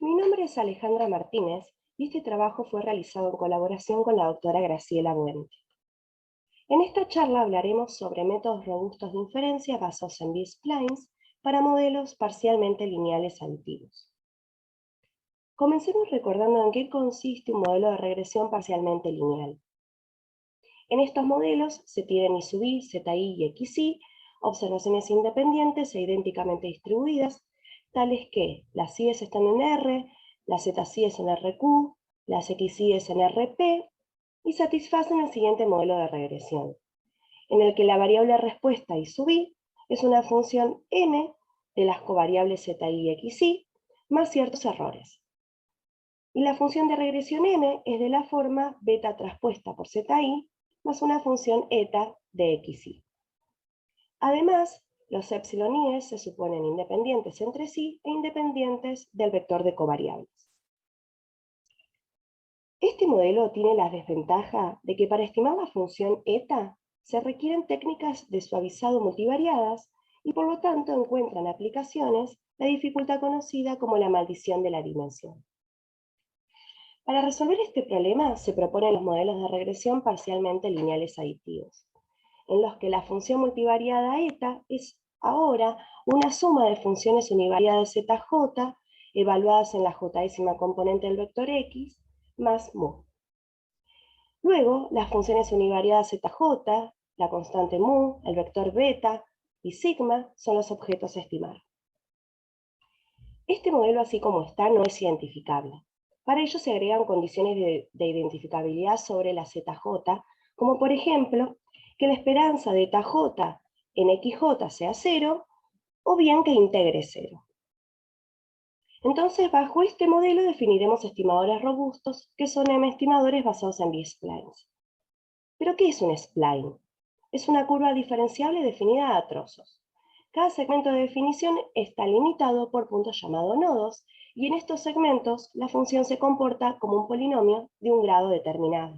Mi nombre es Alejandra Martínez y este trabajo fue realizado en colaboración con la doctora Graciela Buente. En esta charla hablaremos sobre métodos robustos de inferencia basados en B-splines para modelos parcialmente lineales aditivos. Comencemos recordando en qué consiste un modelo de regresión parcialmente lineal. En estos modelos se tienen I sub i, zi y xi, observaciones independientes e idénticamente distribuidas, tales que las i's están en R, las z's en RQ, las xi's en RP, y satisfacen el siguiente modelo de regresión, en el que la variable respuesta I sub i es una función m de las covariables zi y xi, más ciertos errores. Y la función de regresión m es de la forma beta traspuesta por zi más una función eta de xi. Además, los epsilon i's se suponen independientes entre sí e independientes del vector de covariables. Este modelo tiene la desventaja de que para estimar la función eta se requieren técnicas de suavizado multivariadas y por lo tanto encuentra en aplicaciones la dificultad conocida como la maldición de la dimensión. Para resolver este problema se proponen los modelos de regresión parcialmente lineales aditivos, en los que la función multivariada eta es ahora una suma de funciones univariadas zj evaluadas en la j-ésima componente del vector x más mu. Luego, las funciones univariadas zj, la constante mu, el vector beta y sigma son los objetos a estimar. Este modelo así como está no es identificable. Para ello se agregan condiciones de identificabilidad sobre la zj, como por ejemplo, que la esperanza de eta j en xj sea 0, o bien que integre 0. Entonces, bajo este modelo definiremos estimadores robustos, que son estimadores basados en B-splines. ¿Pero qué es un spline? Es una curva diferenciable definida a trozos. Cada segmento de definición está limitado por puntos llamados nodos, y en estos segmentos la función se comporta como un polinomio de un grado determinado.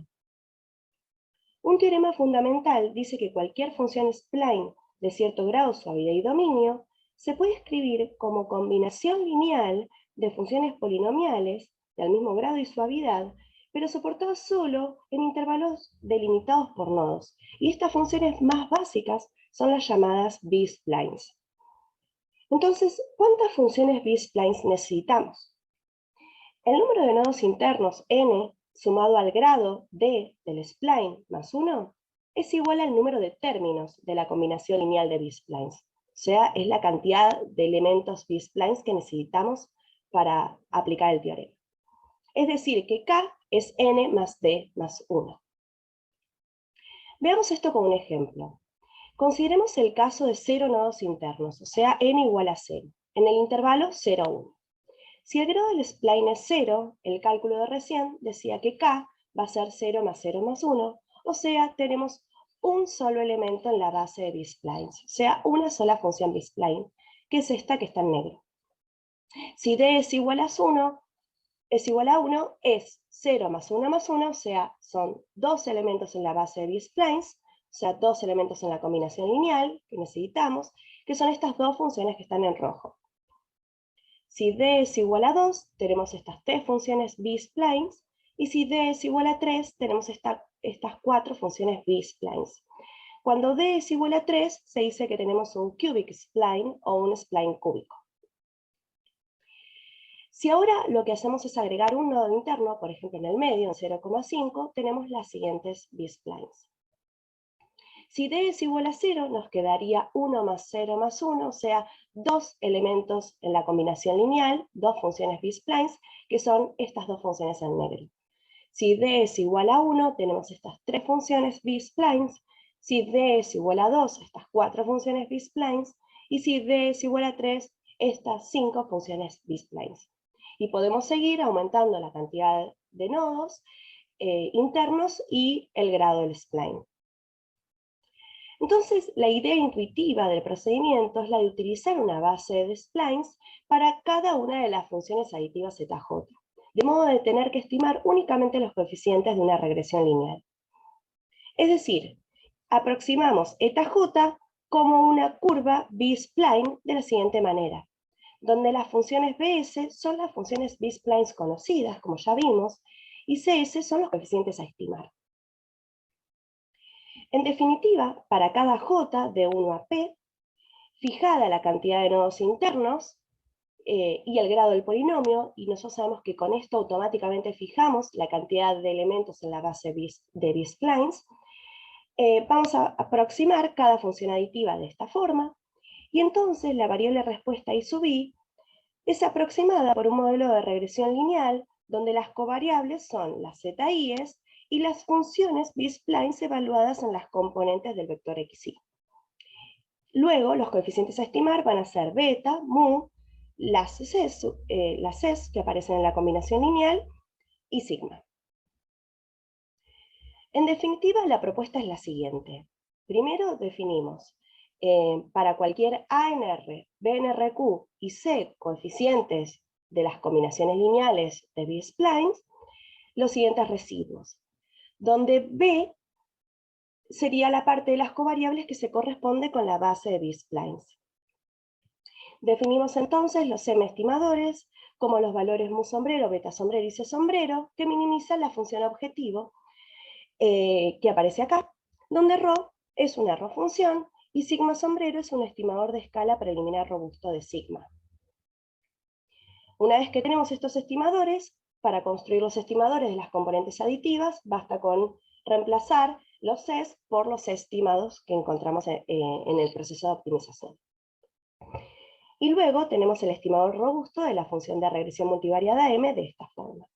Un teorema fundamental dice que cualquier función spline de cierto grado, suavidad y dominio se puede escribir como combinación lineal de funciones polinomiales del mismo grado y suavidad, pero soportada solo en intervalos delimitados por nodos. Y estas funciones más básicas son las llamadas B-splines. Entonces, ¿cuántas funciones B-splines necesitamos? El número de nodos internos n sumado al grado d del spline más 1 es igual al número de términos de la combinación lineal de B-splines. O sea, es la cantidad de elementos B-splines que necesitamos para aplicar el teorema. Es decir, que k es n más d más 1. Veamos esto con un ejemplo. Consideremos el caso de 0 nodos internos, o sea, n igual a 0, en el intervalo 0, 1. Si el grado del spline es 0, el cálculo de recién decía que k va a ser 0 más 0 más 1, o sea, tenemos un solo elemento en la base de B-splines, o sea, una sola función B-spline, que es esta que está en negro. Si d es igual a 1, es 0 más 1 más 1, o sea, son dos elementos en la base de B-splines, o sea, dos elementos en la combinación lineal que necesitamos, que son estas dos funciones que están en rojo. Si d es igual a 2, tenemos estas tres funciones B-splines, y si d es igual a 3, tenemos estas cuatro funciones B-splines. Cuando d es igual a 3, se dice que tenemos un cubic spline o un spline cúbico. Si ahora lo que hacemos es agregar un nodo interno, por ejemplo en el medio, en 0,5, tenemos las siguientes B-splines. Si d es igual a 0, nos quedaría 1 más 0 más 1, o sea, dos elementos en la combinación lineal, dos funciones B-splines, que son estas dos funciones en negro. Si d es igual a 1, tenemos estas tres funciones B-splines. Si d es igual a 2, estas cuatro funciones B-splines. Y si d es igual a 3, estas cinco funciones B-splines. Y podemos seguir aumentando la cantidad de nodos internos y el grado del spline. Entonces, la idea intuitiva del procedimiento es la de utilizar una base de splines para cada una de las funciones aditivas zj, de modo de tener que estimar únicamente los coeficientes de una regresión lineal. Es decir, aproximamos eta j como una curva B-spline de la siguiente manera, donde las funciones BS son las funciones B-splines conocidas, como ya vimos, y CS son los coeficientes a estimar. En definitiva, para cada J de 1 a P, fijada la cantidad de nodos internos y el grado del polinomio, y nosotros sabemos que con esto automáticamente fijamos la cantidad de elementos en la base de B-splines, vamos a aproximar cada función aditiva de esta forma, y entonces la variable respuesta I sub I es aproximada por un modelo de regresión lineal donde las covariables son las ZIs y las funciones B-splines evaluadas en las componentes del vector XY. Luego, los coeficientes a estimar van a ser beta, mu, las Cs que aparecen en la combinación lineal y sigma. En definitiva, la propuesta es la siguiente. Primero definimos para cualquier ANR, BNRQ y C coeficientes de las combinaciones lineales de B-splines, los siguientes residuos, donde B sería la parte de las covariables que se corresponde con la base de B-splines. Definimos entonces los M-estimadores como los valores mu sombrero, beta sombrero y C sombrero, que minimizan la función objetivo que aparece acá, donde ρ es una ρ función y sigma sombrero es un estimador de escala preliminar robusto de sigma. Una vez que tenemos estos estimadores, para construir los estimadores de las componentes aditivas, basta con reemplazar los Cs por los estimados que encontramos en el proceso de optimización. Y luego tenemos el estimador robusto de la función de regresión multivariada M de esta forma.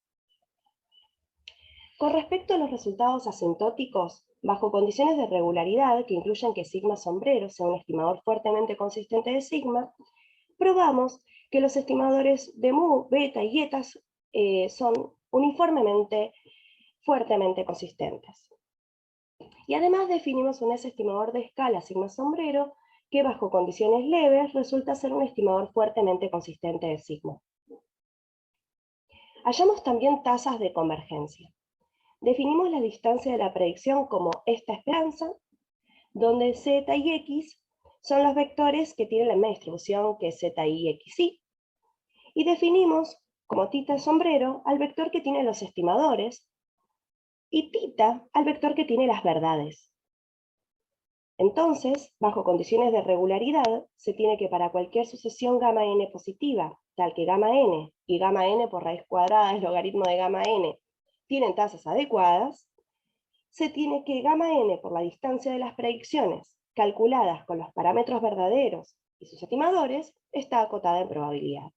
Con respecto a los resultados asintóticos, bajo condiciones de regularidad que incluyen que sigma sombrero sea un estimador fuertemente consistente de sigma, probamos que los estimadores de mu, beta y eta son uniformemente fuertemente consistentes. Y además definimos un estimador de escala sigma sombrero que bajo condiciones leves resulta ser un estimador fuertemente consistente de sigma. Hallamos también tasas de convergencia. Definimos la distancia de la predicción como esta esperanza, donde z y x son los vectores que tienen la misma distribución que z y xy, y definimos como tita sombrero al vector que tiene los estimadores y tita al vector que tiene las verdades. Entonces, bajo condiciones de regularidad, se tiene que para cualquier sucesión gamma n positiva, tal que gamma n y gamma n por raíz cuadrada es logaritmo de gamma n, tienen tasas adecuadas, se tiene que gamma n por la distancia de las predicciones, calculadas con los parámetros verdaderos y sus estimadores, está acotada en probabilidad.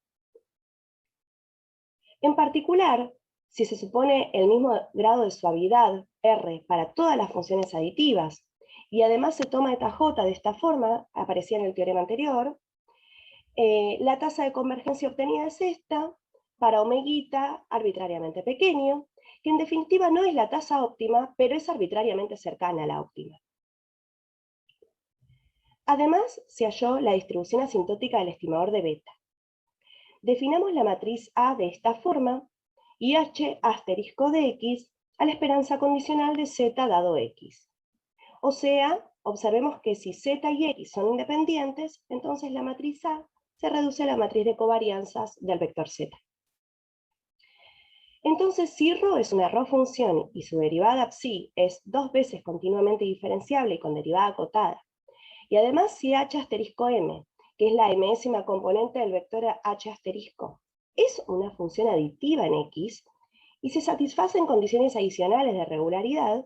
En particular, si se supone el mismo grado de suavidad, R, para todas las funciones aditivas, y además se toma eta j de esta forma, aparecía en el teorema anterior, la tasa de convergencia obtenida es esta, para omeguita arbitrariamente pequeño, que en definitiva no es la tasa óptima, pero es arbitrariamente cercana a la óptima. Además, se halló la distribución asintótica del estimador de beta. Definamos la matriz A de esta forma, y H asterisco de X a la esperanza condicional de Z dado X. O sea, observemos que si Z y X son independientes, entonces la matriz A se reduce a la matriz de covarianzas del vector Z. Entonces, si ρ es una ρ función y su derivada psi es 2 veces continuamente diferenciable y con derivada acotada, y además si h asterisco m, que es la mésima componente del vector h asterisco, es una función aditiva en X, y se satisfacen condiciones adicionales de regularidad,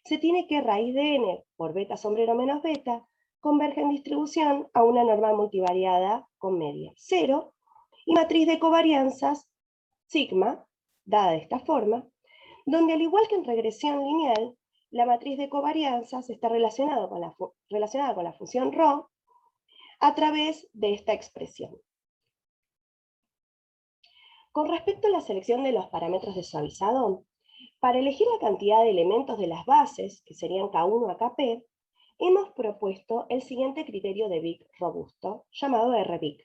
se tiene que raíz de n por beta sombrero menos beta converge en distribución a una normal multivariada con media 0, y matriz de covarianzas sigma, dada de esta forma, donde al igual que en regresión lineal, la matriz de covarianzas está relacionada con la función ρ a través de esta expresión. Con respecto a la selección de los parámetros de suavizado, para elegir la cantidad de elementos de las bases, que serían K1 a Kp, hemos propuesto el siguiente criterio de Wick robusto, llamado RWick,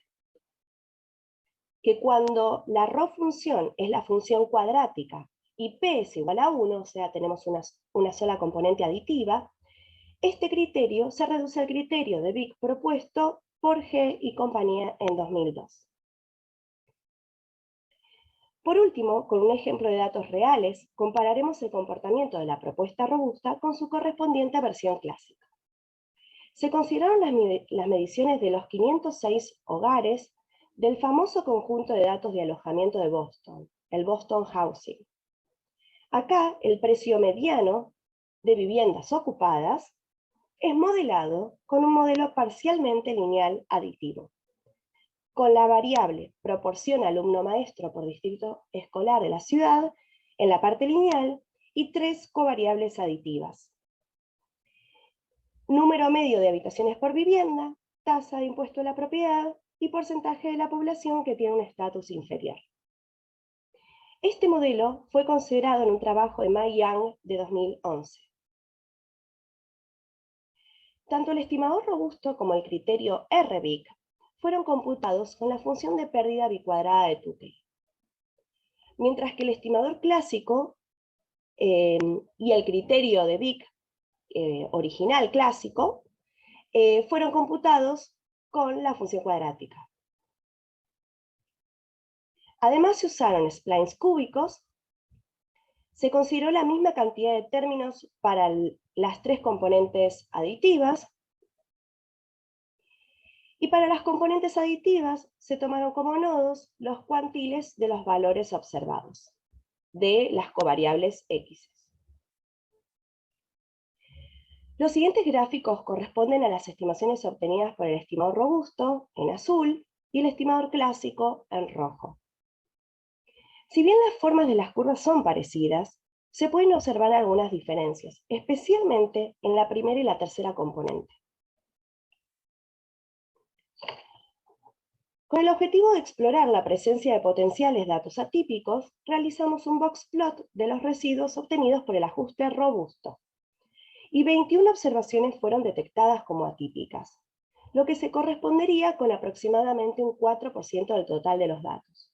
que cuando la ρ función es la función cuadrática y p es igual a 1, o sea, tenemos una sola componente aditiva, este criterio se reduce al criterio de Wick propuesto por G y compañía en 2002. Por último, con un ejemplo de datos reales, compararemos el comportamiento de la propuesta robusta con su correspondiente versión clásica. Se consideraron las mediciones de los 506 hogares del famoso conjunto de datos de alojamiento de Boston, el Boston Housing. Acá, el precio mediano de viviendas ocupadas es modelado con un modelo parcialmente lineal aditivo, con la variable proporción alumno-maestro por distrito escolar de la ciudad en la parte lineal y 3 covariables aditivas. Número medio de habitaciones por vivienda, tasa de impuesto a la propiedad y porcentaje de la población que tiene un estatus inferior. Este modelo fue considerado en un trabajo de Mai Yang de 2011. Tanto el estimador robusto como el criterio RBIC fueron computados con la función de pérdida bicuadrada de Tukey, mientras que el estimador clásico y el criterio de BIC original clásico fueron computados con la función cuadrática. Además se usaron splines cúbicos, se consideró la misma cantidad de términos para las 3 componentes aditivas, y para las componentes aditivas se tomaron como nodos los cuantiles de los valores observados, de las covariables X. Los siguientes gráficos corresponden a las estimaciones obtenidas por el estimador robusto, en azul, y el estimador clásico, en rojo. Si bien las formas de las curvas son parecidas, se pueden observar algunas diferencias, especialmente en la primera y la tercera componente. Con el objetivo de explorar la presencia de potenciales datos atípicos, realizamos un box plot de los residuos obtenidos por el ajuste robusto, y 21 observaciones fueron detectadas como atípicas, lo que se correspondería con aproximadamente un 4% del total de los datos.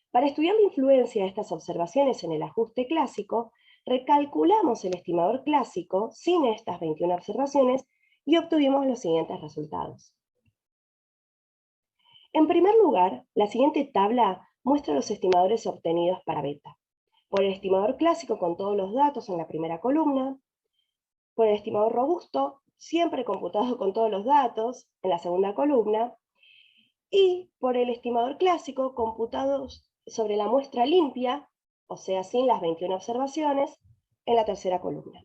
Para estudiar la influencia de estas observaciones en el ajuste clásico, recalculamos el estimador clásico sin estas 21 observaciones y obtuvimos los siguientes resultados. En primer lugar, la siguiente tabla muestra los estimadores obtenidos para beta, por el estimador clásico con todos los datos en la primera columna, por el estimador robusto, siempre computado con todos los datos en la segunda columna, y por el estimador clásico computados sobre la muestra limpia, o sea, sin las 21 observaciones, en la tercera columna.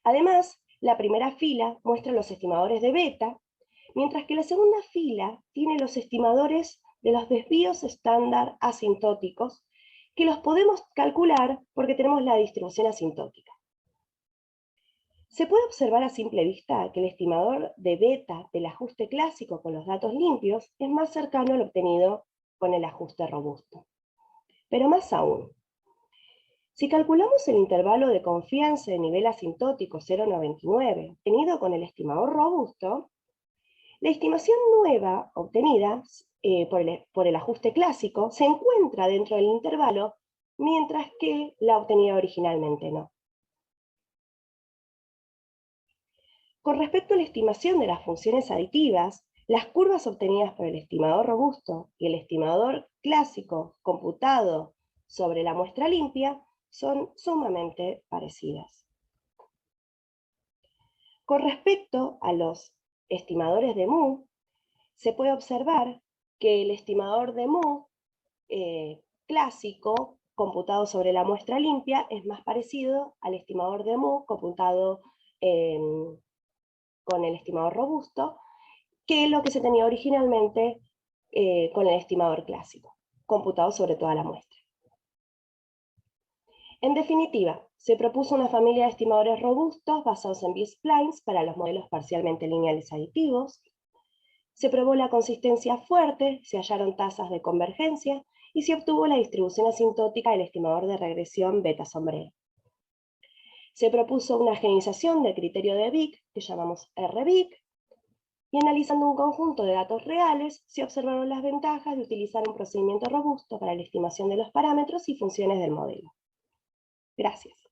Además, la primera fila muestra los estimadores de beta, mientras que la segunda fila tiene los estimadores de los desvíos estándar asintóticos, que los podemos calcular porque tenemos la distribución asintótica. Se puede observar a simple vista que el estimador de beta del ajuste clásico con los datos limpios es más cercano al obtenido con el ajuste robusto. Pero más aún, si calculamos el intervalo de confianza de nivel asintótico 0,99 obtenido con el estimador robusto, la estimación nueva obtenida por el ajuste clásico se encuentra dentro del intervalo, mientras que la obtenida originalmente no. Con respecto a la estimación de las funciones aditivas, las curvas obtenidas por el estimador robusto y el estimador clásico computado sobre la muestra limpia son sumamente parecidas. Con respecto a los estimadores de mu, se puede observar que el estimador de mu clásico computado sobre la muestra limpia es más parecido al estimador de mu computado con el estimador robusto que lo que se tenía originalmente con el estimador clásico, computado sobre toda la muestra. En definitiva, se propuso una familia de estimadores robustos basados en B-splines para los modelos parcialmente lineales aditivos. Se probó la consistencia fuerte, se hallaron tasas de convergencia y se obtuvo la distribución asintótica del estimador de regresión beta sombrea. Se propuso una genización del criterio de BIC, que llamamos RBIC, y analizando un conjunto de datos reales, se observaron las ventajas de utilizar un procedimiento robusto para la estimación de los parámetros y funciones del modelo. Gracias.